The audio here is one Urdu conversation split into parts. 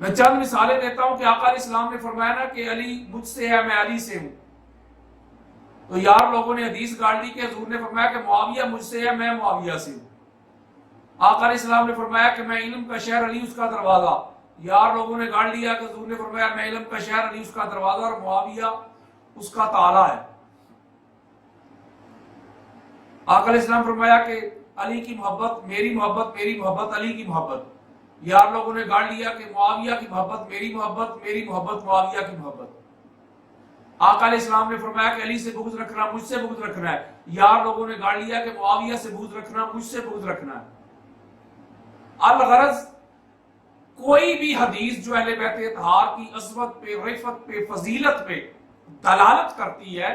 میں چند مثالیں دیتا ہوں کہ آقا علیہ السلام نے فرمایا نا کہ علی مجھ سے ہے، میں علی سے ہوں، تو یار لوگوں نے حدیث گاڑ لی کہ حضور نے فرمایا کہ معاویہ مجھ سے ہے، میں معاویہ سے ہوں۔ آقا علیہ السلام نے فرمایا کہ میں علم کا شہر، علی اس کا دروازہ، یار لوگوں نے گاڑ لیا کہ حضور نے فرمایا میں علم کا شہر، علی اس کا دروازہ اور معاویہ اس کا تالا ہے۔ آقا علیہ السلام فرمایا کہ علی کی محبت میری محبت، میری محبت علی کی محبت، یار لوگوں نے گاڑ لیا کہ معاویہ کی محبت میری محبت، میری محبت معاویہ کی محبت۔ آقا علیہ السلام نے فرمایا کہ علی سے بغض رکھنا، مجھ سے بغض رکھنا ہے، یار لوگوں نے گاڑ لیا کہ معاویہ سے بغض رکھنا، مجھ سے بغض رکھنا ہے۔ الغرض کوئی بھی حدیث جو اہل بیت اطہار کی عظمت پہ، رفعت پہ، فضیلت پہ دلالت کرتی ہے،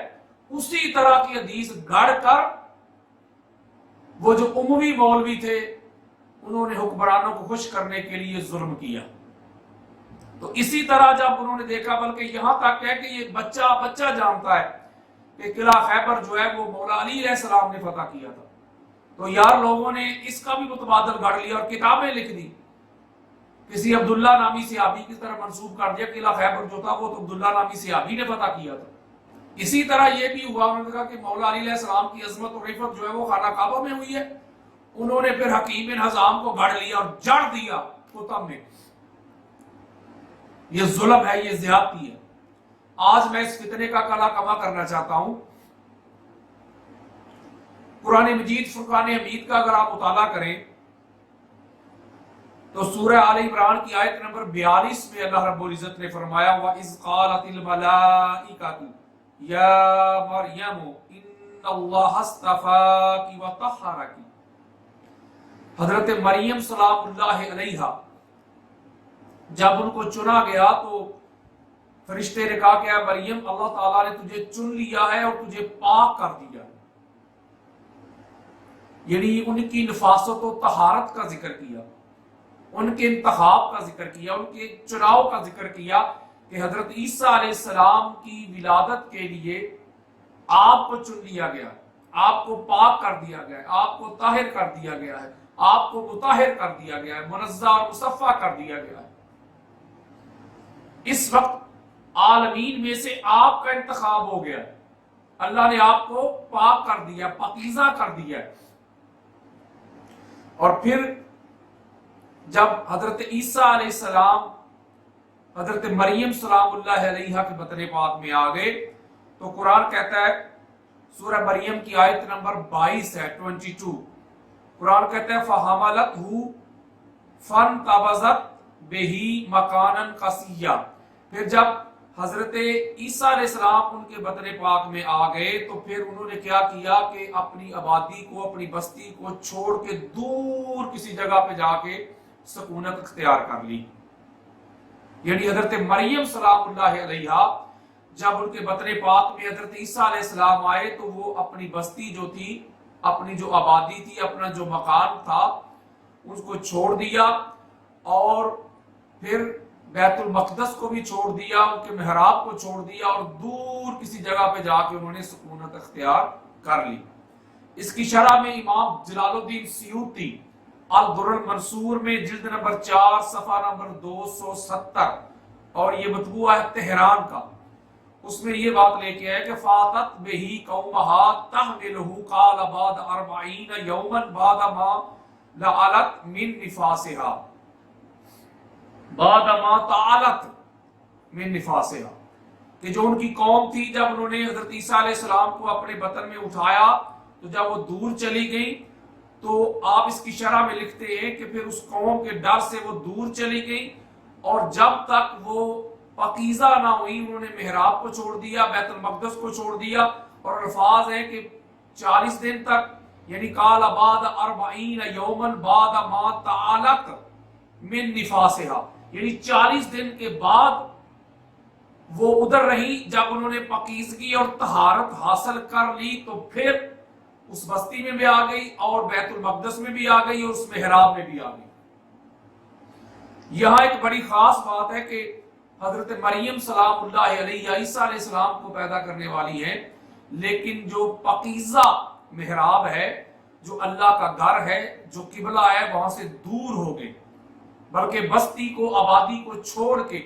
اسی طرح کی حدیث گڑھ کر وہ جو اموی مولوی تھے انہوں نے حکمرانوں کو خوش کرنے کے لیے ظلم کیا۔ تو اسی طرح جب انہوں نے دیکھا، بلکہ یہاں تک ہے کہ یہ بچہ جانتا ہے کہ قلعہ خیبر جو ہے وہ مولا علی علیہ السلام نے فتح کیا تھا، تو یار لوگوں نے اس کا بھی متبادل گڑھ لیا اور کتابیں لکھ دی، کسی عبداللہ نامی صحابی کی طرح منسوب کر دیا، قلعہ خیبر جو تھا وہ تو عبداللہ نامی صحابی نے فتح کیا تھا۔ اسی طرح یہ بھی ہوا، انہوں نے کہا کہ مولا علی علیہ السلام کی عظمت اور رفعت جو ہے وہ خانہ کعبہ میں ہوئی ہے، انہوں نے پھر حکیم بن حزام کو گڑھ لیا اور جڑ دیا کتب میں۔ یہ ظلم ہے، یہ زیادتی ہے۔ آج میں اس فتنے کا کلا کما کرنا چاہتا ہوں۔ قرآن مجید فرقان حمید کا اگر آپ مطالعہ کریں تو سورہ آل عمران کی آیت نمبر 42 میں اللہ رب العزت نے فرمایا وَإِذْ قَالَتِ الْمَلَائِكَةُ يَا مَرْيَمُ إِنَّ اللَّهَ اصْطَفَاكِ وَطَهَّرَكِ، حضرت مریم سلام اللہ علیہا جب ان کو چنا گیا تو فرشتے نے کہا کہ اے مریم اللہ تعالیٰ نے تجھے چن لیا ہے اور تجھے پاک کر دیا ہے، یعنی ان کی نفاست و طہارت کا ذکر کیا، ان کے انتخاب کا ذکر کیا، ان کے چناؤ کا ذکر کیا کہ حضرت عیسیٰ علیہ السلام کی ولادت کے لیے آپ کو چن لیا گیا، آپ کو پاک کر دیا گیا ہے، آپ کو طاہر کر دیا گیا ہے، آپ کو مطہر کر دیا گیا ہے، منزہ اور مصفہ کر دیا گیا ہے۔ اس وقت عالمین میں سے آپ کا انتخاب ہو گیا، اللہ نے آپ کو پاک کر دیا، پاکیزہ کر دیا ہے۔ اور پھر جب حضرت عیسیٰ علیہ السلام حضرت مریم سلام اللہ علیہا کے بطن پاک میں آ گئے تو قرآن کہتا ہے، سورہ مریم کی آیت نمبر 22 ہے 22، قرآن کہتا ہے فَحَمَلَتْهُ فَانْتَبَذَتْ بِهِ مَكَانًا قَصِيًّا، پھر جب حضرت عیسیٰ علیہ السلام ان کے بطن پاک میں آ گئے تو پھر انہوں نے کیا کیا کہ اپنی آبادی کو، اپنی بستی کو چھوڑ کے دور کسی جگہ پہ جا کے سکونت اختیار کر لی۔ یعنی حضرت مریم سلام اللہ علیہا جب ان کے بطن پاک میں حضرت عیسیٰ علیہ السلام آئے تو وہ اپنی بستی جو تھی، اپنی جو آبادی تھی، اپنا جو مکان تھا اس کو چھوڑ دیا، اور پھر بیت المقدس کو بھی چھوڑ دیا، ان کے محراب کو چھوڑ دیا، اور دور کسی جگہ پہ جا کے انہوں نے سکونت اختیار کر لی۔ اس کی شرح میں امام جلال الدین سیوطی الدر المنصور میں جلد نمبر 4 صفحہ نمبر 270، اور یہ مطبوعہ ہے تہران کا، اس میں یہ بات لے کے ہے کہ فاتت بہی قومہا تحملہ قال بعد 40 یوما بعد ما لعلت من نفاسہا، بعد ما تعالت من نفاسہا، کہ جو ان کی قوم تھی جب انہوں نے حضرت عیسیٰ علیہ السلام کو اپنے بطن میں اٹھایا تو جب وہ دور چلی گئی تو آپ اس کی شرح میں لکھتے ہیں کہ پھر اس قوم کے ڈر سے وہ دور چلی گئی، اور جب تک وہ پاکیزہ نہ ہوئی انہوں نے محراب کو چھوڑ دیا، بیت المقدس کو چھوڑ دیا، اور الفاظ ہیں کہ 40 دن تک، یعنی قال بعد 40 یوما بعد ما تعالت من نفاسہا، یعنی 40 دن کے بعد وہ ادھر رہی، جب انہوں نے پاکیزگی اور طہارت حاصل کر لی تو پھر اس بستی میں بھی آ گئی اور بیت المقدس میں بھی آ گئی اور اس محراب میں بھی آ گئی۔ یہاں ایک بڑی خاص بات ہے کہ حضرت مریم سلام اللہ علیہ عیسیٰ علیہ السلام کو پیدا کرنے والی ہیں، لیکن جو پاکیزہ محراب ہے، جو اللہ کا گھر ہے، جو قبلہ ہے، وہاں سے دور ہو گئے، بلکہ بستی کو، آبادی کو چھوڑ کے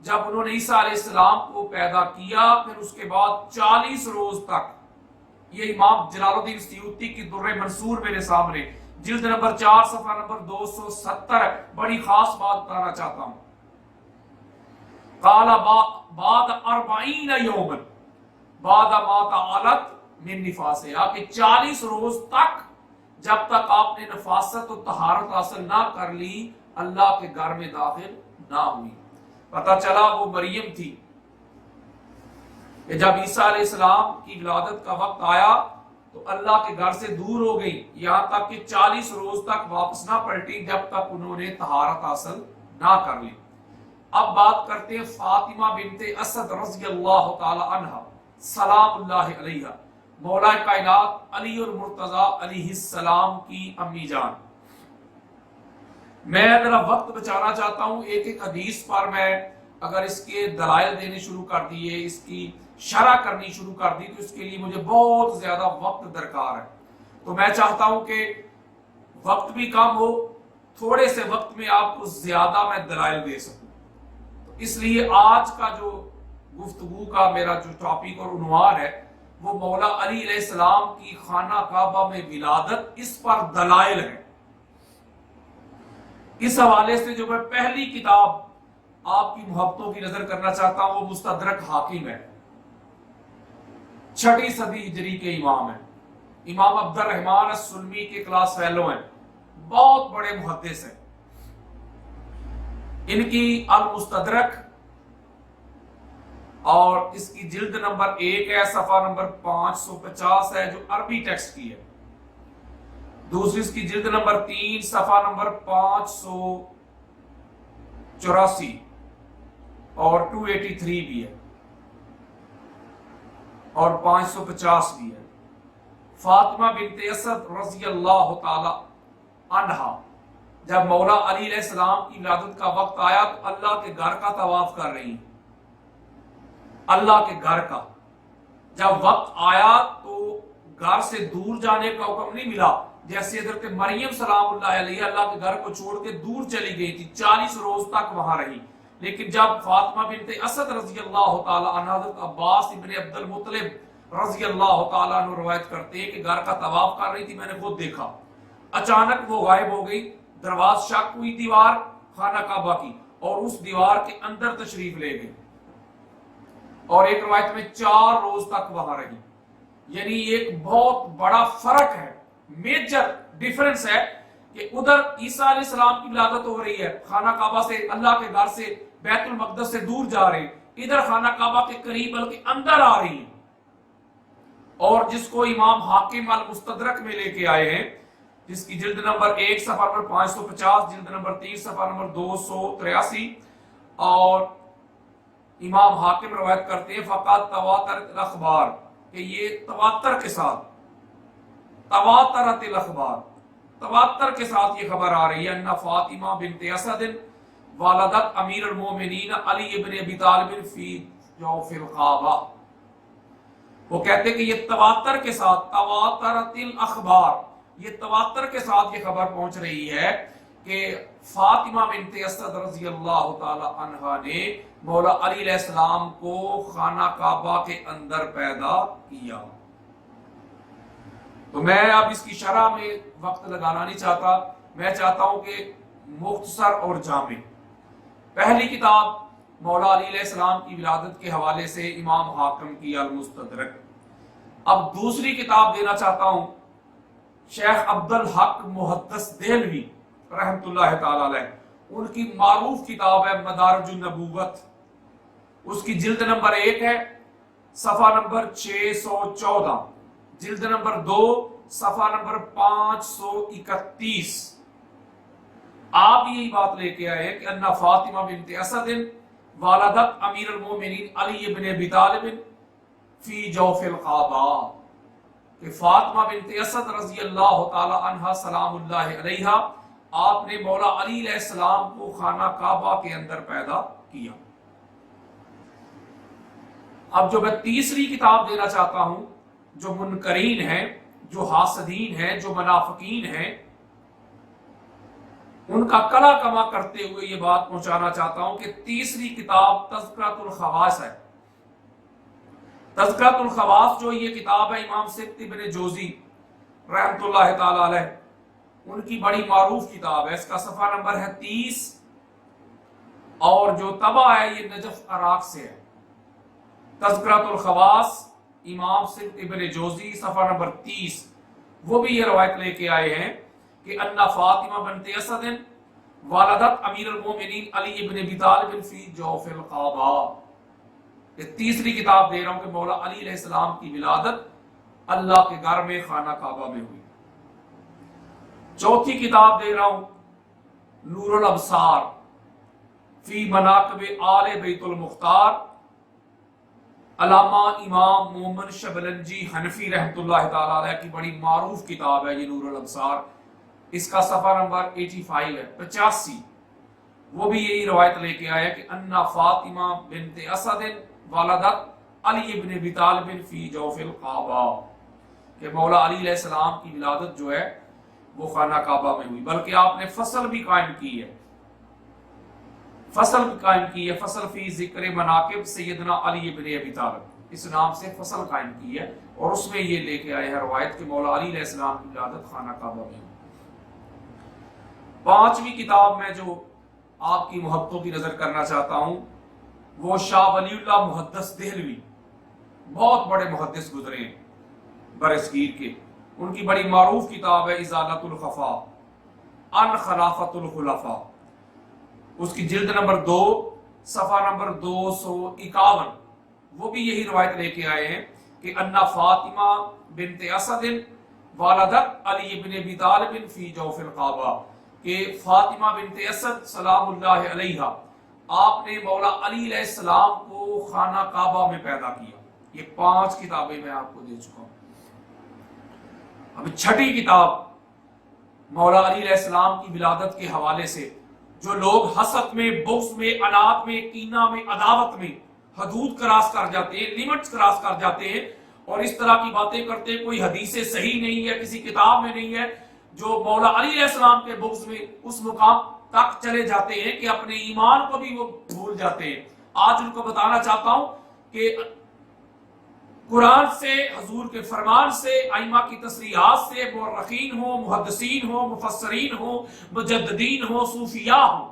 جب انہوں نے عیسیٰ علیہ السلام کو پیدا کیا، پھر اس کے بعد 40 روز تک، یہ امام جلال الدین سیوطی کی در منصور میرے سامنے، جلد نمبر 4 صفحہ نمبر 270، بڑی خاص بات بتانا چاہتا ہوں. قال بعد 40 یوما بعد ما تعالت من نفاسها، کہ 40 روز تک جب تک آپ نے نفاست و طہارت حاصل نہ کر لی، اللہ کے گھر میں داخل نہ ہوئی. پتہ چلا وہ مریم تھی کہ جب عیسیٰ علیہ السلام کی ولادت کا وقت آیا تو اللہ کے گھر سے دور ہو گئی، یہاں تک کہ 40 روز تک واپس نہ پلٹی جب تک انہوں نے طہارت حاصل نہ کر لی. اب بات کرتے ہیں فاطمہ بنت اسد رضی اللہ تعالی عنہ سلام اللہ علیہ، مولا کائنات علی المرتضی علیہ السلام کی امی جان. میں ذرا وقت بچانا چاہتا ہوں، ایک ایک حدیث پر میں اگر اس کے دلائل دینے شروع کر دیے، اس کی شرح کرنی شروع کر دی، تو اس کے لیے مجھے بہت زیادہ وقت درکار ہے. تو میں چاہتا ہوں کہ وقت بھی کم ہو، تھوڑے سے وقت میں آپ کو زیادہ میں دلائل دے سکوں. اس لیے آج کا جو گفتگو کا میرا جو ٹاپک اور عنوان ہے وہ مولا علی علیہ السلام کی خانہ کعبہ میں ولادت، اس پر دلائل ہے. اس حوالے سے جو میں پہلی کتاب آپ کی محبتوں کی نظر کرنا چاہتا ہوں وہ مستدرک حاکم ہے، 6 صدی ہجری کے امام ہیں، امام عبد الرحمن السلمی کے کلاس فیلو ہیں، بہت بڑے محدث ہیں. ان کی المستدرک اور اس کی جلد نمبر 1 ہے، صفحہ نمبر 550 ہے جو عربی ٹیکسٹ کی ہے. دوسری اس کی جلد نمبر 3 صفحہ نمبر 584 اور 283 بھی ہے اور 550 بھی ہے. فاطمہ بنت اسد رضی اللہ تعالی عنہا جب مولا علی علیہ السلام کی ولادت کا وقت آیا تو اللہ کے گھر کا طواف کر رہی ہیں. اللہ کے گھر کا جب وقت آیا تو گھر سے دور جانے کا حکم نہیں ملا، جیسے حضرت مریم سلام اللہ علیہ اللہ کے گھر کو چھوڑ کے دور چلی گئی تھی، 40 روز تک وہاں رہی. لیکن جب فاطمہ بنت اسد رضی اللہ تعالی عنہ، حضرت عباس ابن عبد المطلب رضی اللہ تعالیٰ عنہ روایت کرتے ہیں کہ گھر کا طواف کر رہی تھی، میں نے خود دیکھا، اچانک وہ غائب ہو گئی. درواز شک ہوئی دیوار خانہ کعبہ کی اور اس دیوار کے اندر تشریف لے گئی، اور ایک روایت میں 4 روز تک وہاں رہی. یعنی ایک بہت بڑا فرق ہے، میجر ڈیفرنس ہے کہ ادھر عیسیٰ علیہ السلام کی ولادت ہو رہی ہے، خانہ کعبہ سے، اللہ کے گھر سے، بیت المقدس سے دور جا رہے ہیں، ادھر خانہ کعبہ کے قریب بلکہ اندر آ رہی ہیں. اور جس کو امام حاکم المستدرک میں لے کے آئے ہیں، جس کی جلد نمبر 1 صفحہ نمبر 550، جلد نمبر 3 صفحہ نمبر 283، اور امام حاکم روایت کرتے ہیں فقط تواترت الاخبار، کہ یہ تواتر کے ساتھ، تواترت الاخبار، تواتر کے ساتھ یہ خبر آ رہی ہے ان فاطمہ بنت اسد والدت امیر المومنین علی ابن ابی طالب فی جوف الغابہ. وہ کہتے ہیں کہ یہ تواتر کے ساتھ، تواترت الاخبار، یہ تواتر کے ساتھ یہ خبر پہنچ رہی ہے کہ فاطمہ بنت اسد رضی اللہ تعالی عنہا نے مولا علی علیہ السلام کو خانہ کعبہ کے اندر پیدا کیا. تو میں اب اس کی شرح میں وقت لگانا نہیں چاہتا، میں چاہتا ہوں کہ مختصر اور جامع. پہلی کتاب مولا علی علیہ السلام کی ولادت کے حوالے سے امام حاکم کی المستدرک. اب دوسری کتاب دینا چاہتا ہوں شیخ عبد الحق محدث دہلوی رحمت اللہ تعالی علیہ، ان کی معروف کتاب ہے مدارج النبوت. اس کی جلد نمبر 1 ہے، صفحہ نمبر 614، جلد نمبر 2 صفحہ نمبر 531. آپ یہی بات لے کے آئے کہ ان فاطمہ بنت اسد والدت امیر المومنین علی ابن ابی طالب فی جوف الغابہ، کہ فاطمہ بنت اسد رضی اللہ تعالی عنہ سلام اللہ علیہ آپ نے مولا علی علیہ السلام کو خانہ کعبہ کے اندر پیدا کیا. اب جو میں تیسری کتاب دینا چاہتا ہوں، جو منکرین ہیں، جو حاسدین ہیں، جو منافقین ہیں، ان کا کلا کما کرتے ہوئے یہ بات پہنچانا چاہتا ہوں کہ تیسری کتاب تذکرۃ الخواص ہے۔ تذکرۃ الخواص جو یہ کتاب ہے امام سبت ابن جوزی رحمۃ اللہ تعالی علیہ، ان کی بڑی معروف کتاب ہے۔ اس کا صفحہ نمبر ہے 30 اور جو طبع ہے یہ نجف عراق سے ہے۔ تذکرۃ الخواص امام سبت ابن جوزی صفحہ نمبر 30، وہ بھی یہ روایت لے کے آئے ہیں کہ ان فاطمہ بنت اسد والدت امیر المومنین علی ابن ابی طالب فی جوف القعبہ۔ یہ تیسری کتاب دے رہا ہوں کہ مولا علی علیہ السلام کی ولادت اللہ کے گھر میں خانہ کعبہ میں ہوئی۔ چوتھی کتاب دے رہا ہوں نور الابصار فی مناقب آل بیت المختار، علامہ امام مومن شبلنجی حنفی رحمۃ اللہ تعالی علیہ کی بڑی معروف کتاب ہے یہ نور الابصار۔ اس کا صفحہ نمبر 85 ہے 85، وہ بھی یہی روایت لے کے آیا کہ ان فاطمہ بنت اسد والدت علی ابن ابی طالب فی جوف القعبہ، کہ مولا علی علیہ السلام کی ولادت جو ہے وہ خانہ کعبہ میں ہوئی۔ بلکہ آپ نے فصل بھی قائم کی ہے، فصل فی ذکر مناقب سیدنا علی ابن ابی طالب، اس نام سے فصل قائم کی ہے، اور اس میں یہ لے کے آئے ہیں روایت کہ مولا علی علیہ السلام کی ولادت خانہ کعبہ میں ہوئی۔ پانچویں کتاب میں جو آپ کی محبتوں کی نظر کرنا چاہتا ہوں وہ شاہ ولی اللہ محدث دہلوی، بہت بڑے محدث گزرے ہیں برصغیر کے، ان کی بڑی معروف کتاب ہے ازالۃ الخفا عن خلافۃ الخلفاء۔ اس کی جلد نمبر 2 صفحہ نمبر 251، وہ بھی یہی روایت لے کے آئے ہیں کہ ان فاطمہ بنت اسد والدت علی ابن ابی طالب فی جوف القعبہ، کہ فاطمہ بنت اسد سلام اللہ علیہا آپ نے مولا علی علیہ السلام کو خانہ کعبہ میں پیدا کیا۔ یہ 5 کتابیں میں آپ کو دے چکا ہوں۔ اب چھٹی کتاب مولا علی علیہ السلام کی ولادت کے حوالے سے جو لوگ حسد میں، بغض میں، عناد میں، کینہ میں، عداوت میں حدود کراس کر جاتے ہیں، لیمٹس کراس کر جاتے ہیں اور اس طرح کی باتیں کرتے ہیں کوئی حدیث صحیح نہیں ہے، کسی کتاب میں نہیں ہے، جو مولا علی علیہ السلام کے بغض میں اس مقام تک چلے جاتے ہیں کہ اپنے ایمان کو بھی وہ بھول جاتے ہیں۔ آج ان کو بتانا چاہتا ہوں کہ قرآن سے، حضور کے فرمان سے، ائمہ کی تصریحات سے، مورخین ہوں، محدثین ہوں، مفسرین ہوں، مجددین ہوں، صوفیاء ہوں،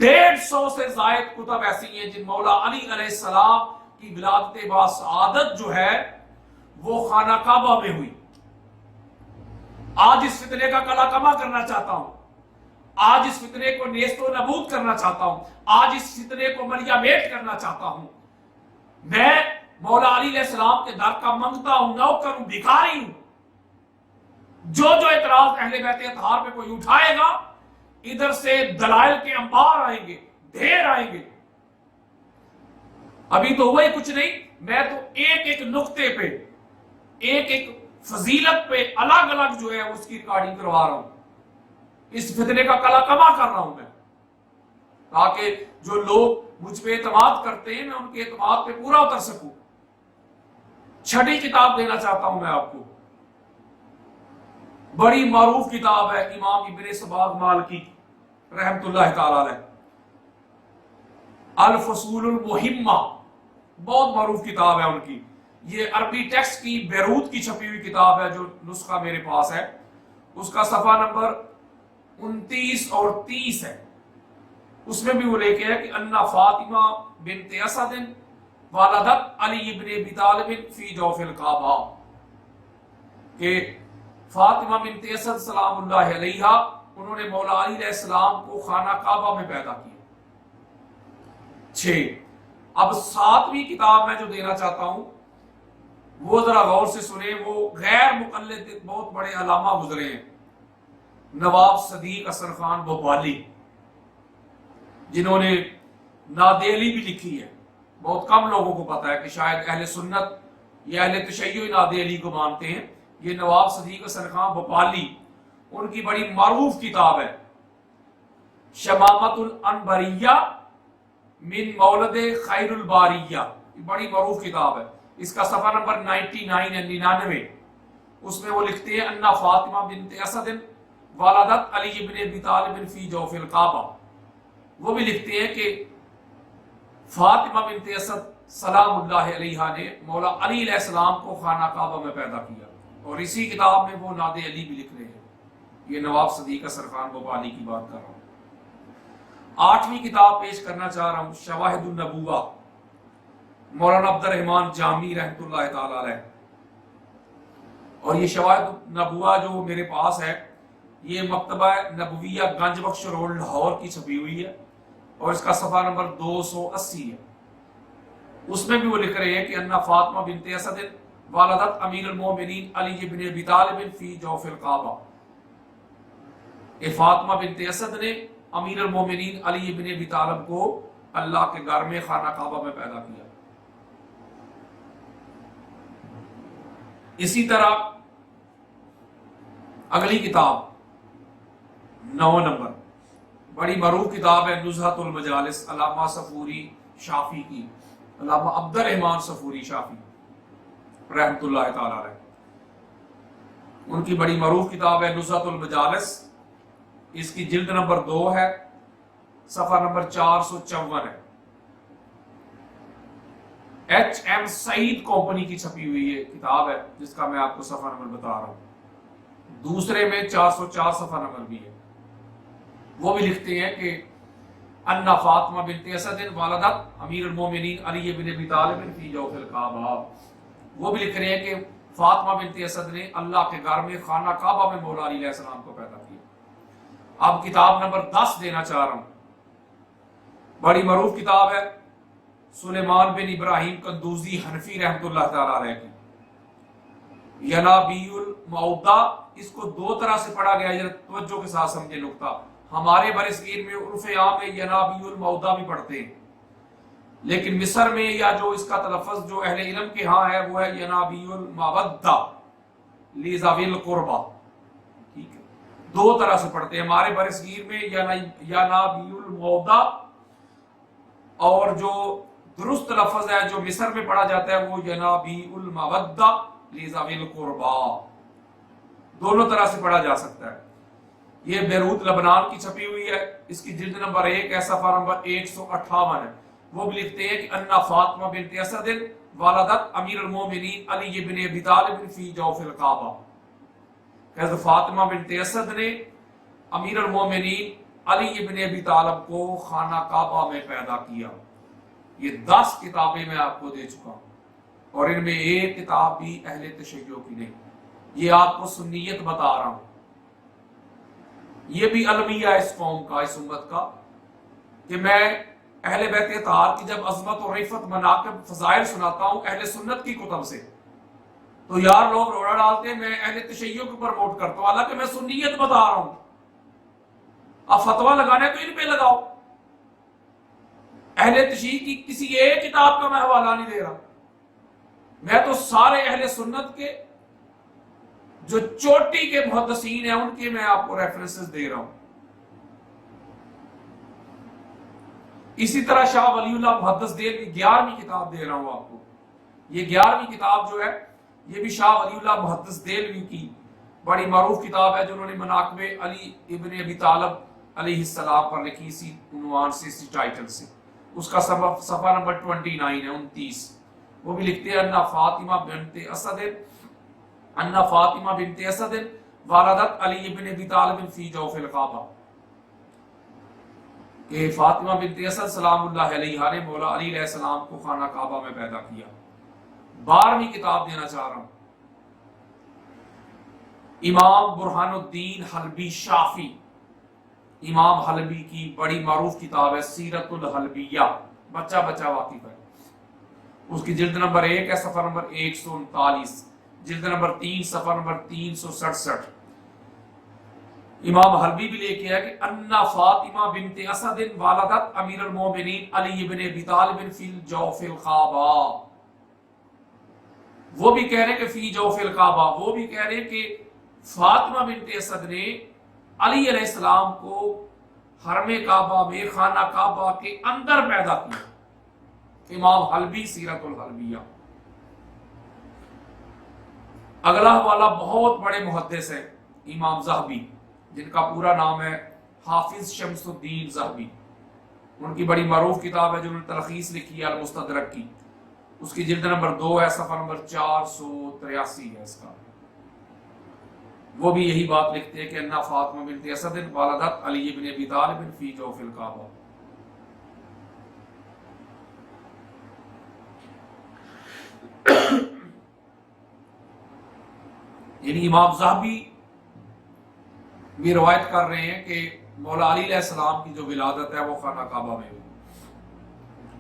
150 سے زائد کتب ایسی ہیں جن مولا علی علیہ السلام کی ولادت باسعادت جو ہے وہ خانہ کعبہ میں ہوئی۔ آج اس فتنے کا کلا کما کرنا چاہتا ہوں، آج اس فتنے کو نیست و نبود کرنا چاہتا ہوں، آج اس فتنے کو ملیا میٹ کرنا چاہتا ہوں۔ میں مولا علی علیہ السلام کے در کا منگتا ہوں، نوکر ہوں، بھکاری ہوں۔ جو اعتراض اہل بیت اطہار پہ کوئی اٹھائے گا، ادھر سے دلائل کے انبار آئیں گے، ڈھیر آئیں گے۔ ابھی تو ہوئے کچھ نہیں، میں تو ایک ایک نقطے پہ، ایک ایک فضیلت پہ الگ الگ جو ہے اس کی ریکارڈنگ کروا رہا ہوں، اس فتنے کا کلا کما کر رہا ہوں میں، تاکہ جو لوگ مجھ پہ اعتماد کرتے ہیں میں ان کے اعتماد پہ پورا اتر سکوں۔ چھٹی کتاب دینا چاہتا ہوں میں آپ کو، بڑی معروف کتاب ہے امام ابن صباغ مالکی رحمت اللہ تعالی علیہ، الفصول المہمہ، بہت معروف کتاب ہے ان کی۔ یہ عربی ٹیکسٹ کی بیروت کی چھپی ہوئی کتاب ہے جو نسخہ میرے پاس ہے، اس کا صفحہ نمبر 29 اور 30 ہے۔ اس میں بھی وہ لے کے ہے کہ ان فاطمہ بنت اسد والدت علی ابن ابی طالب فی جوف القعبہ، کہ فاطمہ بنت اسد سلام اللہ علیہا انہوں نے مولا علی علیہ السلام کو خانہ کعبہ میں پیدا کیا۔ 6۔ اب 7ویں کتاب میں جو دینا چاہتا ہوں وہ ذرا غور سے سنیں، وہ غیر مقلد بہت بڑے علامہ گزرے ہیں، نواب صدیق حسن خان بھوپالی، جنہوں نے نادیلی بھی لکھی ہے۔ بہت کم لوگوں کو پتا ہے کہ شاید اہل سنت یا اہل تشیع نادیلی کو مانتے ہیں۔ یہ نواب صدیق حسن خان بھوپالی، ان کی بڑی معروف کتاب ہے شمامۃ الانبریہ من مولد خیر الباریہ، یہ بڑی معروف کتاب ہے۔ اس کا صفحہ نمبر 99 ہے، 99۔ اس میں وہ لکھتے ہیں ان فاطمہ بنت اسد والدت علی ابن ابی طالب فی جوف الکعبہ، وہ بھی لکھتے ہیں کہ فاطمہ بنت اسد سلام اللہ علیہا نے مولا علی علیہ السلام کو خانہ کعبہ میں پیدا کیا، اور اسی کتاب میں وہ ناد علی بھی لکھ رہے ہیں۔ یہ نواب صدیق اثر خان بھوپالی کی بات کر رہا ہوں۔ 8ویں کتاب پیش کرنا چاہ رہا ہوں، شواہد النبوہ، مولانا عبد الرحمن جامی رحمۃ اللہ تعالی علیہ۔ اور یہ شواہد النبوہ جو میرے پاس ہے، یہ مکتبہ نبویہ گنج بخش روڈ لاہور کی چھپی ہوئی ہے، اور اس کا صفحہ نمبر 280 ہے۔ اس میں بھی وہ لکھ رہے ہیں کہ انا فاطمہ بنت اسد والدت امیر المومنین علی بن ابی طالب فی جوف الکعبہ، فاطمہ بنت اسد نے امیر المومنین علی بن ابی طالب کو اللہ کے گھر میں خانہ کعبہ میں پیدا کیا۔ اسی طرح اگلی کتاب 9 نمبر بڑی معروف کتاب ہے نزہۃ المجالس، علامہ صفوری شافی کی، علامہ عبد الرحمن صفوری شافی رحمۃ اللہ تعالی علیہ۔ ان کی بڑی معروف کتاب ہے نزہۃ المجالس، اس کی جلد نمبر 2 ہے، صفحہ نمبر 454 ہے۔ ایچ ایم سعید کمپنی کی چھپی ہوئی یہ کتاب ہے، جس کا میں آپ کو صفحہ نمبر بتا رہا ہوں۔ دوسرے میں 404 صفحہ نمبر بھی ہے۔ وہ بھی لکھتے ہیں کہ انا فاطمہ بنت اسد والدت امیر المومنین علی بن ابی طالب فی جوف الکعبہ، وہ بھی لکھ رہے ہیں کہ فاطمہ بنت اسد نے اللہ کے گھر میں خانہ کعبہ میں مولا علی علیہ السلام کو پیدا کیا۔ اب کتاب نمبر 10 دینا چاہ رہا ہوں، بڑی معروف کتاب ہے، سلیمان بن ابراہیم قندوزی حنفی رحمۃ اللہ تعالی علیہ کی، ینابیع المعودہ۔ اس کو 2 طرح سے پڑھا گیا ہے، توجہ کے ساتھ سمجھے نقطہ۔ ہمارے برصغیر میں عرف عام میں ینابیع المعودہ بھی پڑھتے ہیں، لیکن مصر میں یا جو اس کا تلفظ جو اہل علم کے ہاں ہے وہ ہے ینابیع المودہ لذوی القربہ۔ ٹھیک ہے، 2 طرح سے پڑھتے ہیں ہمارے برصغیر میں، ینابیع المعودہ، اور جو درست لفظ ہے جو مصر میں پڑھا جاتا ہے وہ ینابیع المودہ لذوی القربہ۔ دونوں طرح سے پڑھا جا سکتا ہے۔ یہ بیروت لبنان کی چھپی ہوئی ہے، اس کی جلد نمبر 1 ہے، صفحہ نمبر 158 ہے۔ وہ بھی لکھتے ہیں کہ انا فاطمہ بنت اسد والدت امیر المومنین علی بن ابی طالب فی جوف الکعبہ، کہ حضرت فاطمہ بنت اسد نے امیر المومنین علی بن ابی طالب کو خانہ کعبہ میں پیدا کیا۔ یہ 10 کتابیں میں آپ کو دے چکا ہوں، اور ان میں ایک کتاب بھی اہل تشیع کی نہیں۔ یہ آپ کو سنیت بتا رہا ہوں، یہ بھی المیہ اس قوم کا، اس امت کا، کہ میں اہل بیت اطہار کی جب عظمت اور رفعت، مناقب، فضائل سناتا ہوں اہل سنت کی کتب سے، تو یار لوگ روڑا ڈالتے ہیں میں اہل تشیع کو پروموٹ کرتا ہوں، حالانکہ میں سنیت بتا رہا ہوں۔ اب فتویٰ لگانا ہے تو ان پہ لگاؤ، اہل تشیع کی کسی ایک کتاب کا میں حوالہ نہیں دے رہا، میں تو سارے اہل سنت کے جو چوٹی کے محدثین ہیں ان کے میں آپ کو ریفرنسز دے رہا ہوں۔ اسی طرح شاہ ولی اللہ محدث دہلوی 11ویں کتاب دے رہا ہوں آپ کو۔ یہ 11ویں کتاب جو ہے یہ بھی شاہ ولی اللہ محدث دہلوی کی بڑی معروف کتاب ہے، جو انہوں نے مناقب علی ابن ابی طالب علیہ السلام پر لکھی، اسی عنوان سے، اسی ٹائٹل سے۔ اس کا صفحہ نمبر 29 ہے، 29۔ وہ بھی لکھتے ہیں انا فاطمہ بنت اسد والدت علی بن ابی طالب فی جوف الکعبہ، کہ فاطمہ بنت اسد سلام اللہ علیہا نے مولا علی علیہ السلام کو خانہ کعبہ میں پیدا کیا۔ 12ویں کتاب دینا چاہ رہا ہوں، امام برہان الدین حلبی شافی، امام حلبی کی بڑی معروف کتاب ہے سیرت الحلبیہ، بچہ واقف ہے۔ اس کی جلد نمبر 1 ہے، صفحہ نمبر 139، جلد نمبر 3 صفحہ نمبر 367۔ امام حلبی بھی لے کے ہے کہ انا فاطمہ بنت اسد والدت امیر المومنین علی بن ابی طالب فی جوف الکعبہ، وہ بھی کہہ رہے ہیں کہ فی جوف الکعبہ، وہ بھی کہہ رہے ہیں کہ فاطمہ بنت اسد نے علی علیہ السلام کو حرم کعبہ میں، خانہ کعبہ کے اندر پیدا کیا۔ امام حلبی سیرت الحلبیہ۔ اگلا حوالہ بہت بڑے محدث ہیں، امام ذہبی، جن کا پورا نام ہے حافظ شمس الدین ذہبی. ان کی بڑی معروف کتاب ہے جو انہوں نے تلخیص لکھی ہے المستدرک کی، اس کی جلد نمبر 2 ہے، صفحہ نمبر 483 ہے اس کا. وہ بھی یہی بات لکھتے ہیں کہ انا فاطمہ بنت اسد والدت علی بن ابی طالب فی جوف الکعبہ. یعنی امام ذہبی بھی روایت کر رہے ہیں کہ مولا علی علیہ السلام کی جو ولادت ہے وہ خانہ کعبہ میں ہوئی.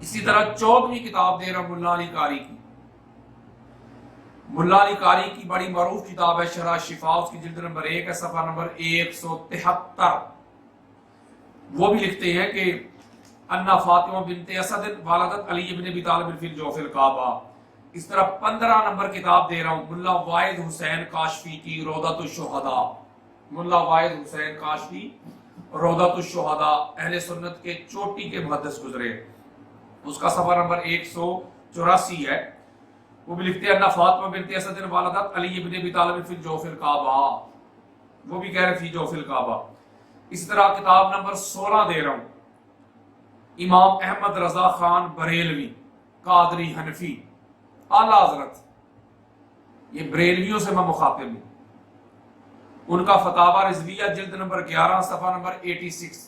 اسی طرح 14ویں کتاب دے رہا ہوں ملا علی قاری کی. ملا علی قاری کی بڑی معروف کتاب ہے شرح شفا، اس کی جلد نمبر 1 ہے، صفحہ نمبر 173. وہ بھی لکھتے ہیں کہ انا فاطمہ بنت اسد والدت علی بن ابی طالب فی جوف الکعبہ. اس طرح 15 نمبر کتاب دے رہا ہوں ملا واحد حسین کاشفی کی روضۃ الشہداء. ملا واحد حسین کاشفی روضۃ الشہداء اہل سنت کے چوٹی کے محدث گزرے، اس کا صفحہ نمبر 184 ہے. وہ بھی لکھتے ہیں انا فاطمہ بنت اسد والدت علی بن ابی طالب فی جوف الکعبہ. وہ بھی کہہ رہے فی جوف الکعبہ. اس طرح کتاب نمبر 16 دے رہا ہوں امام احمد رضا خان بریلوی قادری حنفی اعلیٰ حضرت. یہ بریلویوں سے میں مخاطب ہوں. ان کا فتاوی رضویہ جلد نمبر 11 صفحہ نمبر 86.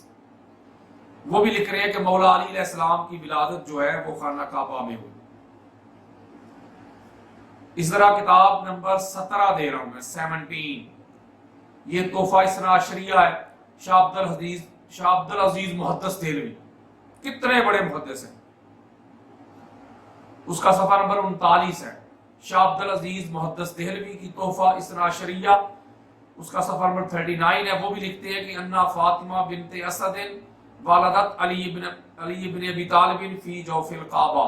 وہ بھی لکھ رہے ہیں کہ مولا علی علیہ السلام کی ولادت جو ہے وہ خانہ کعبہ میں ہوئی. اس طرح کتاب نمبر 17 دے رہا ہوں میں 17. یہ تحفہ اثنا عشریہ ہے، شاہ عبد العزیز محدث دہلوی. کتنے بڑے محدث ہیں. اس کا صفحہ نمبر 39 ہے. شاہ عبد العزیز محدث دہلوی کی تحفہ اثنا عشریہ، اس کا صفحہ نمبر 39 ہے. وہ بھی لکھتے ہیں کہ انا فاطمہ بنت اسد والدت علی بن ابی طالب فی جوف الکعبہ،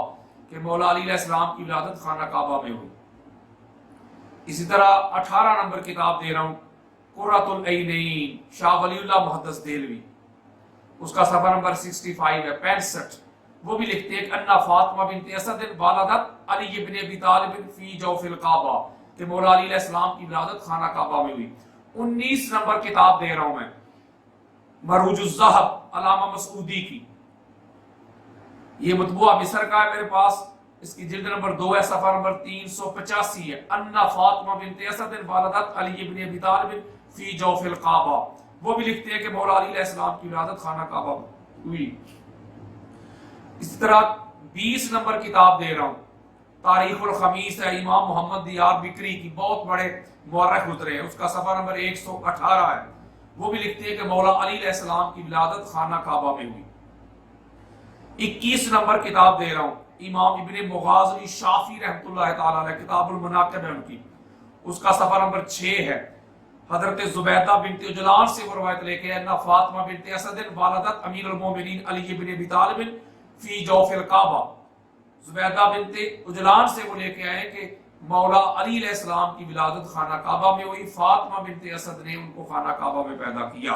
کہ مولا علی علیہ السلام کی ولادت خانہ کعبہ میں ہوئی. اسی طرح 18 نمبر کتاب دے رہا ہوں قرۃ العینین شاہ ولی اللہ محدث دہلوی، اس کا صفحہ نمبر 65 ہے 65. وہ بھی لکھتے ہیں کہ انا فاطمہ بنت اسد والدت علی بن ابی طالب فی جوف الکعبہ، کہ مولا علی علیہ السلام کی ولادت خانہ کعبہ میں ہوئی. 19 نمبر کتاب دے رہا ہوں میں مروج الذہب علامہ مسعودی کی. یہ مطبوعہ مصر کا ہے میرے پاس، اس کی جلد نمبر 2 ہے، صفحہ نمبر 385 ہے. انا فاطمہ بنت اسد والدت علی بن ابی طالب فی جوف الکعبہ. وہ بھی لکھتے ہیں کہ مولا علی علیہ السلام کی ولادت خانہ کعبہ میں ہوئی. اسی طرح 20 نمبر کتاب دے رہا ہوں تاریخ الخمیس ہے، امام محمد دیار بکری کی، بہت بڑے مورخ گزرے ہیں، اس کا صفحہ نمبر 118 ہے. وہ بھی لکھتے ہیں کہ مولا علی علیہ السلام کی ولادت خانہ کعبہ میں ہوئی. 21 نمبر کتاب دے رہا ہوں امام ابن مغازی شافی رحمۃ اللہ تعالی علیہ، کتاب المناقب ہے ان کی، اس کا صفحہ نمبر 6 ہے. حضرت زبیدہ بنت اجلان سے وہ روایت لے کے انا فاطمہ بنت اسد والدت امیر المومنین علی بن ابی طالب فی جوف الکعبہ. زبیدہ بنت اجلان سے وہ لے کے آئے کہ مولا علی علیہ السلام کی ولادت خانہ کعبہ میں ہوئی، فاطمہ بنت اسد نے ان کو خانہ کعبہ میں پیدا کیا.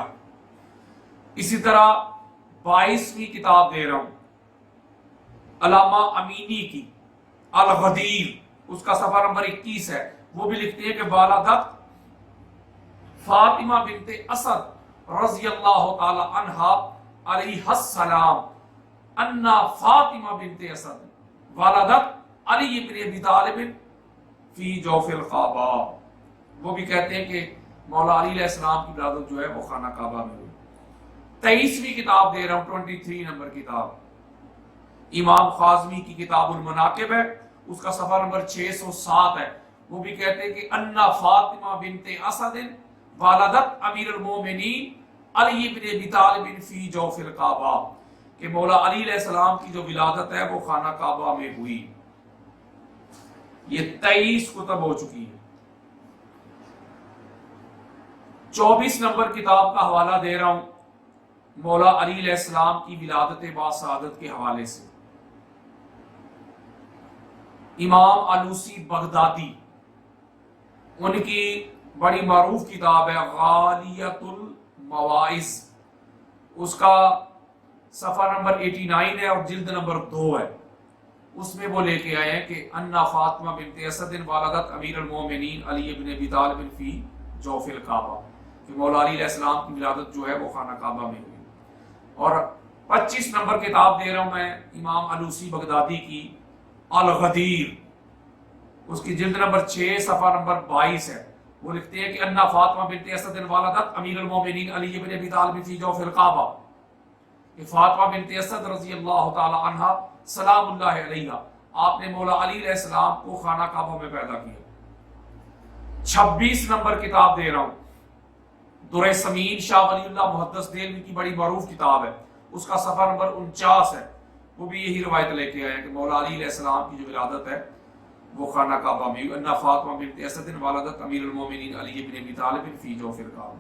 اسی طرح 22ویں کتاب دے رہا ہوں علامہ امینی کی الغدیر، اس کا صفحہ نمبر 21 ہے. وہ بھی لکھتے ہیں کہ والدت فاطمہ بنت اسد رضی اللہ تعالی عنہا علیہ السلام انا فاطمہ بنت اسد والدت علی بن ابی طالب فی جوف الکعبہ. وہ بھی کہتے ہیں کہ مولا علی علیہ السلام کی ولادت جو ہے وہ خانہ کعبہ میں ہوئی. 23ویں کتاب دے رہا ہوں 23 نمبر کتاب امام خازمی کی کتاب المناقب ہے، اس کا صفحہ نمبر 607 ہے. وہ بھی کہتے ہیں کہ انا فاطمہ بنت اسد والدت امیر المومنین علی بن ابی طالب فی جوف الکعبہ، کہ مولا علی علیہ السلام کی جو ولادت ہے وہ خانہ کعبہ میں ہوئی. یہ 23 کتب ہو چکی ہے. 24 نمبر کتاب کا حوالہ دے رہا ہوں مولا علی علیہ السلام کی ولادت با سعادت کے حوالے سے. امام علوسی بغدادی، ان کی بڑی معروف کتاب ہے غالیت المواعظ، اس کا صفحہ نمبر 89 ہے اور جلد نمبر 2 ہے. اس میں وہ لے کے آئے ہیں کہ انا فاطمہ بنت اسد والدت امیر المومنین علی بن ابی طالب فی جوف الکعبہ، کہ مولا علی علیہ السلام کی ولادت جو ہے وہ خانہ کعبہ میں ہوئی۔ اور 25 نمبر کتاب دے رہا ہوں میں امام علوسی بغدادی کی الغدیر، اس کی جلد نمبر 6 صفحہ نمبر 22 ہے۔ وہ لکھتے ہیں کہ انا فاطمہ بنت اسد والدت امیر المومنین علی بن ابی طالب فی جوف الکعبہ، کہ فاطمہ بنت اسد رضی اللہ تعالی عنہا سلام اللہ علیہا، آپ نے مولا علی علیہ السلام کو خانہ کعبہ میں پیدا کیا۔ 26 نمبر کتاب دے رہا ہوں درِ ثمین، شاہ ولی اللہ محدث دہلوی کی بڑی معروف کتاب ہے، اس کا صفحہ نمبر 49 ہے۔ وہ بھی یہی روایت لے کے آئے کہ مولا علی علیہ السلام کی جو ولادت ہے وہ خانہ کعبہ میں، انا فاطمہ بنت اسد والدت امیر المومنین علی بن ابی طالب فی جوف الکعبہ۔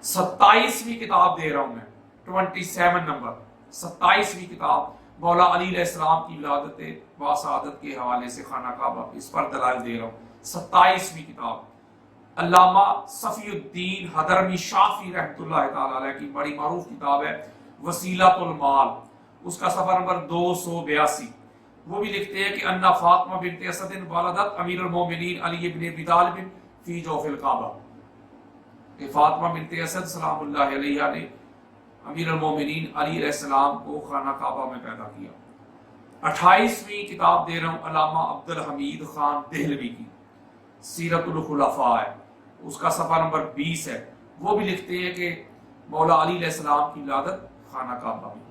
27ویں کتاب دے رہا ہوں میں 27 نمبر 27ویں کتاب مولا علی علیہ السلام کی ولادت باسعادت کے حوالے سے خانہ کعبہ، اس پر دلائل دے رہا ہوں۔ 27ویں کتاب علامہ صفی الدین حضرمی شافعی رحمۃ اللہ تعالی علیہ کی بڑی معروف کتاب ہے وسیلۃ المال، اس کا صفحہ نمبر 282۔ وہ بھی لکھتے ہیں کہ انا فاطمہ بنت اسد والدت امیر المومنین علی بن ابی طالب فی جوف الکعبہ، کہ فاطمہ بنت اسد سلام اللہ علیہ نے امیر المومنین علی علیہ السلام کو خانہ کعبہ میں پیدا کیا۔ 28ویں کتاب دے رہا ہوں علامہ عبد الحمید خان دہلوی کی سیرت الخلفاء ہے، اس کا صفحہ نمبر 20 ہے۔ وہ بھی لکھتے ہیں کہ مولا علی علیہ السلام کی ولادت خانہ کعبہ میں۔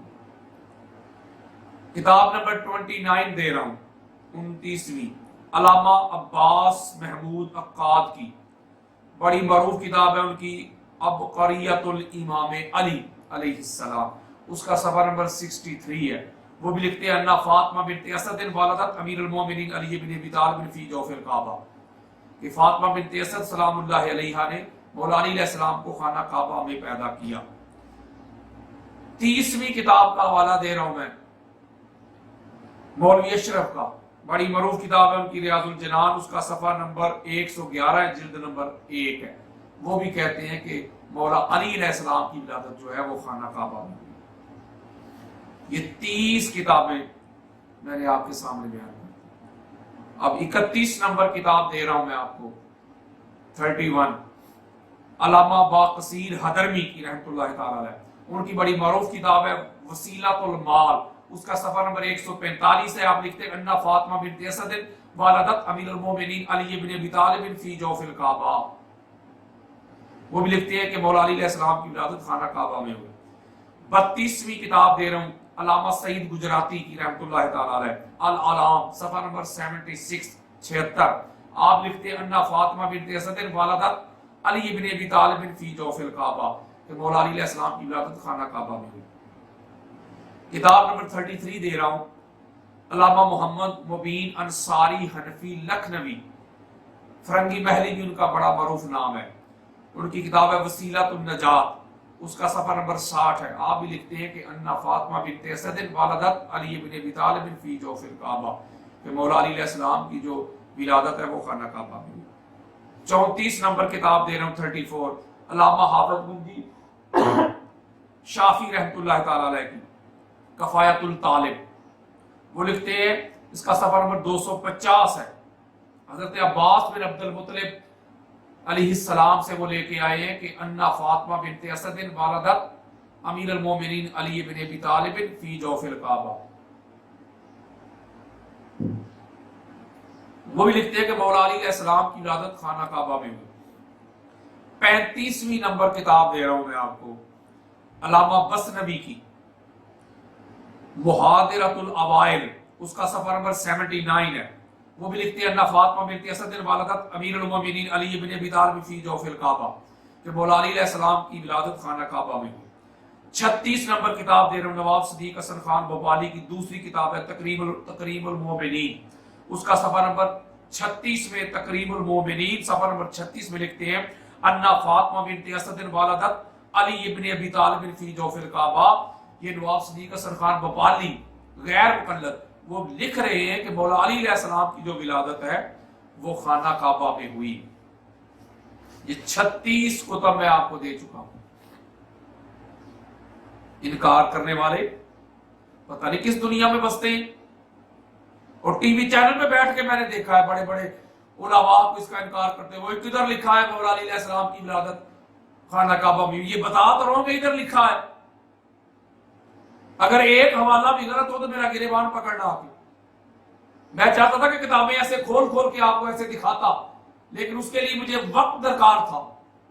کتاب نمبر 29 دے رہا ہوں 29ویں علامہ عباس محمود عقاد کی بڑی معروف کتاب ہے ان کی عبقریت الامام علی علیہ السلام، اس کا صفحہ نمبر 63 ہے۔ وہ بھی لکھتے ہیں انا فاطمہ بنت اسد والدت امیر المومنین علی بن ابی طالب فی جوف الکعبہ، کہ فاطمہ بنت اسد سلام اللہ علیہا نے مولا علی علیہ السلام کو خانہ کعبہ میں پیدا کیا۔ 30ویں کتاب کا حوالہ دے رہا ہوں میں مولوی اشرف کا، بڑی معروف کتاب ہے ان کی ریاض الجنان، اس کا صفحہ نمبر 111 ہے، جلد نمبر 1 ہے۔ وہ بھی کہتے ہیں کہ مولا علی علیہ السلام کی ولادت جو ہے وہ خانہ کعبہ میں ہوئی۔ یہ 30 کتابیں میں نے آپ کے سامنے بیان کی۔ اب 31 نمبر کتاب دے رہا ہوں میں آپ کو 31 علامہ باقصیر حضرمی کی رحمۃ اللہ تعالی علیہ، ان کی بڑی معروف کتاب ہے وسیلۃ المال، اس کا صفحہ نمبر 145 ہے۔ آپ لکھتے ہیں انا فاطمہ بنت اسد والدت امیر المومنین علی بن ابی طالب فی جوف الکعبہ، وہ بھی لکھتے ہیں کہ مولا علی علیہ السلام کی ولادت خانہ کعبہ میں ہوئی۔ 32ویں کتاب دے رہا ہوں علامہ سعید گجراتی کی رحمۃ اللہ تعالی علیہ العلام، صفحہ نمبر 76 آپ لکھتے ہیں انا فاطمہ بنت اسد والدت علی بن ابی طالب فی جوف الکعبہ، کہ مولا علی علیہ السلام کی ولادت خانہ کعبہ میں ہوئی۔ کتاب نمبر 33 دے رہا ہوں علامہ محمد مبین انصاری حنفی لکھنوی، فرنگی محلی بھی ان کا بڑا معروف نام ہے، ان کی کتاب ہے وسیلۃ النجات، اس کا صفحہ نمبر 60 ہے۔ آپ بھی لکھتے ہیں کہ انا فاطمہ بنت اسد والدت علی بن ابی طالب فی جوف الکعبہ، کہ مولا علی علیہ السلام کی جو ولادت ہے وہ خانہ کعبہ میں ہوئی۔ 34 نمبر کتاب دے رہا ہوں 34 علامہ حافظ گنجی شافعی رحمۃ اللہ تعالی علیہ کی کفایت الطالب، وہ لکھتے ہیں اس کا صفحہ نمبر 250 ہے۔ حضرت عباس بن عبد المطلب علیہ السلام سے وہ لے کے آئے ہیں کہ انا فاطمہ بنت اسد والدت امیر المومنین علی بن ابی طالب فی جوف الکعبہ، وہ بھی لکھتے ہیں کہ مولا علی علیہ السلام کی ولادت خانہ کعبہ میں ہوئی۔ 35ویں نمبر کتاب دے رہا ہوں میں آپ کو علامہ بسنوی کی محاضرۃ الاوائل، اس کا صفحہ نمبر 79 ہے۔ وہ بھی لکھتے ہیں انا فاطمہ بنت اسد والدت امیر المومنین علی بن ابی طالب فی جوف الکعبہ، کہ مولا علی علیہ السلام کی ولادت خانہ کعبہ میں ہوئی۔ 36 نمبر کتاب دے رہا ہوں نواب صدیق حسن خان بھوپالی کی دوسری کتاب ہے تقریب المومنین، اس کا صفحہ نمبر 36 میں تقریب المومنین صفحہ نمبر 36 میں لکھتے ہیں انا فاطمہ بنت اسد والدت علی بن ابی طالب فی جوف الکعبہ۔ یہ نواب صدیق حسن خان بھوپالی غیر مقلد وہ لکھ رہے ہیں کہ مولا علی علیہ السلام کی جو ولادت ہے وہ خانہ کعبہ میں ہوئی۔ یہ 36 کتب میں آپ کو دے چکا ہوں۔ انکار کرنے والے پتہ نہیں کس دنیا میں بستے ہیں، اور ٹی وی چینل پہ بیٹھ کے میں نے دیکھا ہے بڑے بڑے علماء کو اس کا انکار کرتے ہوئے، کدھر لکھا ہے مولا علی علیہ السلام کی ولادت خانہ کعبہ میں. یہ بتا تو رہا ہوں کہ ادھر لکھا ہے. اگر ایک حوالہ بھی غلط ہو تو میرا گریبان پکڑنا آپ. میں چاہتا تھا کہ کتابیں ایسے کھول کھول کے آپ کو ایسے دکھاتا، لیکن اس کے لیے مجھے وقت درکار تھا.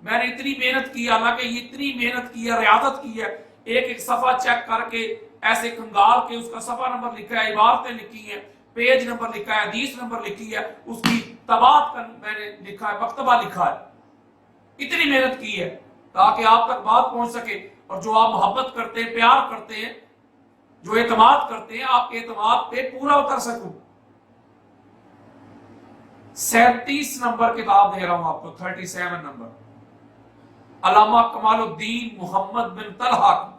میں نے اتنی محنت کی، حالانکہ یہ اتنی محنت کی ہے، ریاضت کی ہے، ایک ایک صفحہ چیک کر کے ایسے کنگال کے اس کا صفحہ نمبر لکھا ہے، عبارتیں لکھی ہیں، پیج نمبر لکھا ہے، حدیث نمبر لکھی ہے، اس کی طباعت کا میں نے لکھا ہے، مکتبہ لکھا ہے. اتنی محنت کی ہے تاکہ آپ تک بات پہنچ سکے. اور جو آپ محبت کرتے ہیں، پیار کرتے ہیں، جو اعتماد کرتے ہیں، آپ کے اعتماد پہ پورا اتر سکوں. 37 نمبر کتاب دے رہا ہوں آپ کو، 37 نمبر، علامہ کمال الدین محمد بن طلحہ کی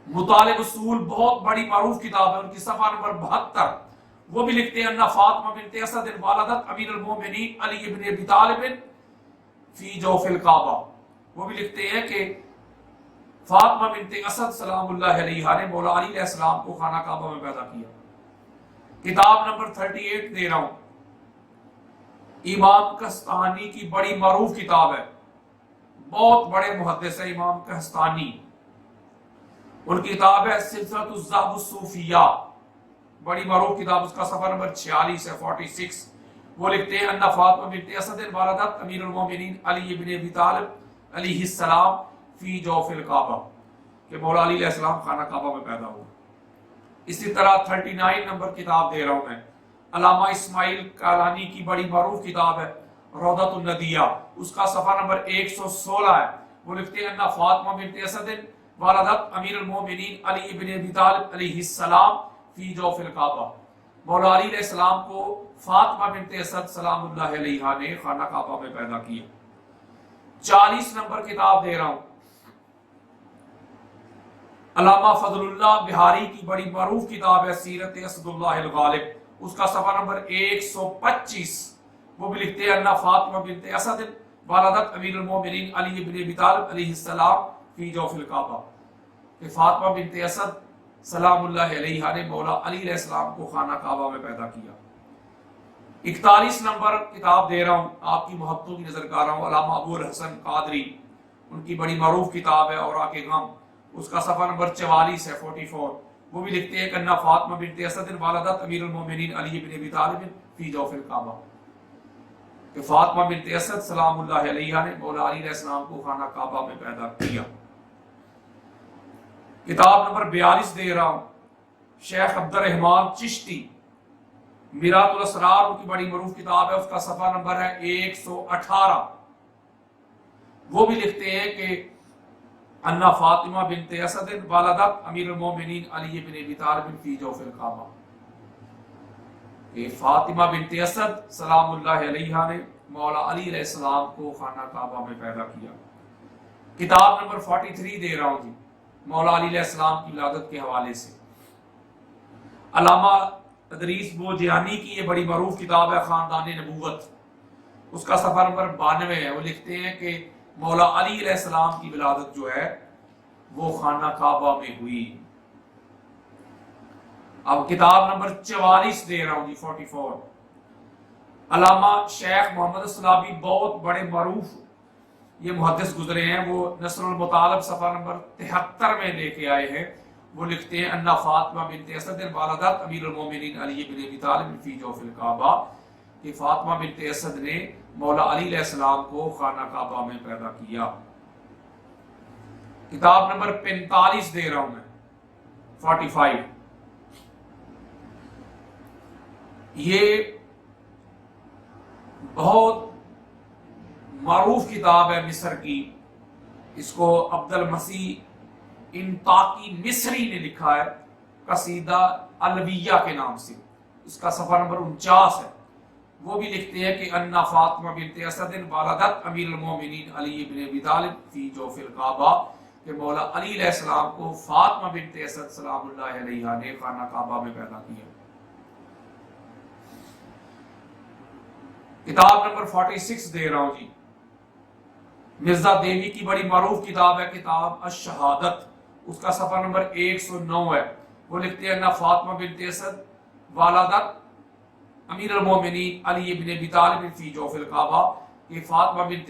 مطالب اصول، بہت بڑی معروف کتاب ہے. ان کی صفحہ نمبر 72. وہ بھی لکھتے ہیں ان فاطمہ بنت اسد والدت امیر المومنین علی بن ابی طالب فی جوف الکعبہ. وہ بھی لکھتے ہیں کہ فاطمہ بنت اسد سلام اللہ علیہا نے مولا علی علیہ السلام کو خانہ کعبہ میں پیدا کیا. کتاب نمبر 38 دے رہا ہوں، امام کستانی کی بڑی معروف کتاب ہے، بہت بڑے محدث ہے امام کستانی. ان کی کتاب ہے سلسلۃ الذهب الصوفیہ، بڑی معروف کتاب. اس کا صفحہ نمبر 46 ہے، 46. وہ لکھتے ہیں ان فاطمہ بنت اسد والدت امیر المومنین علی بن ابی طالب علیہ السلام فی جوف الکعبہ، کہ مولا علی علیہ السلام خانہ کعبہ میں پیدا ہوئے. اسی طرح 39 نمبر کتاب دے رہا ہوں میں، علامہ اسماعیل کالانی کی بڑی معروف کتاب ہے روضۃ الندیہ. اس کا صفحہ نمبر 116 ہے. وہ لکھتے ہیں ان فاطمہ بنت اسد والدت امیر المومنین علی بن ابی طالب علیہ السلام فی جوف الکعبہ. مولا علی علیہ السلام کو فاطمہ بنت اسد سلام اللہ علیہا نے خانہ کعبہ میں پیدا کیا. 40 نمبر کتاب دے رہا ہوں، علامہ فضل اللہ بہاری کی بڑی معروف کتاب ہے سیرت اسد اللہ الغالب. اس کا صفحہ نمبر 125. وہ بھی لکھتے ہیں ان فاطمہ بنت اسد والدت امیر المومنین علی بن ابی طالب علیہ السلام فی جوف الکعبہ، کہ فاطمہ بنت اسد سلام اللہ علیہا نے مولا علی علیہ السلام کو خانہ کعبہ میں پیدا کیا. 41 نمبر کتاب دے رہا ہوں، آپ کی محبتوں کی نظر کر رہا ہوں، علامہ ابو الحسن قادری. ان کی بڑی معروف کتاب ہے اوراق غم. اس کا صفحہ نمبر 44 ہے، 44. وہ بھی لکھتے ہیں کہ ان فاطمہ بنت اسد والدت امیر المومنین علی بن ابی طالب فی جوف الکعبہ، کہ فاطمہ بنت اسد سلام اللہ علیہا نے مولا علی علیہ السلام کو خانہ کعبہ میں پیدا کیا. کتاب نمبر 42 دے رہا ہوں، شیخ عبد الرحمن چشتی میرات الاسرار، ان کی بڑی معروف کتاب ہے. اس کا صفحہ نمبر ہے 118. وہ بھی لکھتے ہیں کہ ان فاطمہ بنت اسد والدت امیر المومنین علی بن ابی طالب فی جوف الکعبہ، کہ فاطمہ بنت اسد سلام اللہ علیہا نے مولا علی علیہ السلام کو خانہ کعبہ میں پیدا کیا. کتاب نمبر 43 دے رہا ہوں جی، مولا علی علیہ السلام کی ولادت کے حوالے سے، علامہ ادریس بوجیانی کی یہ بڑی معروف کتاب ہے خاندان نبوت. اس کا صفحہ نمبر 92 ہے. وہ لکھتے ہیں کہ مولا علی علیہ السلام کی ولادت جو ہے وہ خانہ کعبہ میں ہوئی. اب کتاب نمبر 44 دے رہا ہوں جی، 44. علامہ شیخ محمد السلابی، بہت بڑے معروف یہ محدث گزرے ہیں، وہ نصر المطالب صفحہ نمبر 73 میں لے کے آئے ہیں. وہ لکھتے ہیں ان فاطمہ بنت اسد والدت امیر المومنین علی بن ابی طالب فی جوف الکعبہ، کہ فاطمہ بنت اسد نے مولا علی علیہ السلام کو خانہ کعبہ میں پیدا کیا. کتاب نمبر 45 دے رہا ہوں میں، 45. یہ بہت معروف کتاب ہے مصر کی. اس کو عبد المسیح انطاکی مصری نے لکھا ہے قصیدہ الویہ کے نام سے. اس کا صفحہ نمبر 49 ہے. وہ بھی لکھتے ہیں کہ ان فاطمہ بنت اسد والدت امیر المومنین علی بن ابی طالب فی جوف الکعبہ، کہ مولا علی علیہ السلام کو فاطمہ بنت اسد سلام اللہ علیہا نے خانہ کعبہ میں پیدا کیا. کتاب نمبر 46 دے رہا ہوں جی، مرزا دیوی کی بڑی معروف کتاب ہے کتاب الشہادت. اس کا صفحہ نمبر 109 ہے. وہ لکھتے ہیں ان فاطمہ بنت اسد والدت امیر المومنین علی بن ابی طالب فی جوف الکعبہ، کہ فاطمہ بنت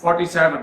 47,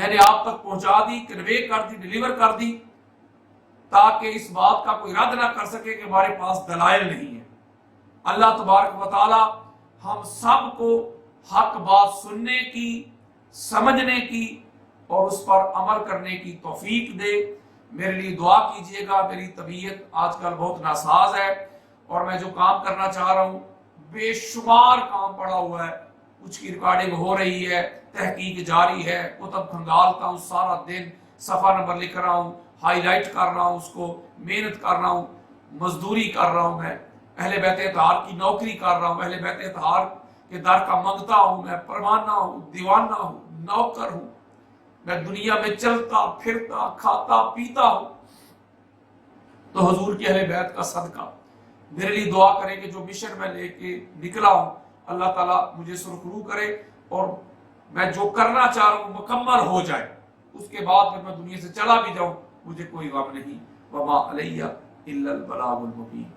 میں نے آپ تک پہنچا دی، کنوے کر دی، ڈیلیور کر دی، تاکہ اس بات کا کوئی رد نہ کر سکے کہ ہمارے پاس دلائل نہیں ہے۔ اللہ تبارک و تعالی ہم سب کو حق بات سننے کی، سمجھنے کی اور اس پر عمل کرنے کی توفیق دے۔ میرے لیے دعا کیجئے گا، میری طبیعت آج کل بہت ناساز ہے اور میں جو کام کرنا چاہ رہا ہوں بے شمار کام پڑا ہوا ہے، کچھ کی ریکارڈنگ ہو رہی ہے، تحقیق جاری ہے، کتب کھنگالتا ہوں سارا دن، صفحہ نمبر لکھ رہا ہوں، ہائی لائٹ کر رہا ہوں، اس کو محنت کر رہا ہوں، مزدوری کر رہا ہوں، میں اہل بیت اطہار کی نوکری کر رہا ہوں، اہل بیت اطہار کے در کا منگتا ہوں، میں پروانہ ہوں، دیوانہ ہوں، نوکر ہوں، میں دنیا میں چلتا پھرتا کھاتا پیتا ہوں۔ تو حضور کی اہل بیت کا صدقہ میرے لیے دعا کریں کہ جو مشن میں لے کے نکلا ہوں اللہ تعالیٰ مجھے سرخرو کرے اور میں جو کرنا چاہ رہا ہوں مکمل ہو جائے، اس کے بعد پھر میں دنیا سے چلا بھی جاؤں مجھے کوئی غم نہیں۔ وما علیہ الا البلاغ المبین۔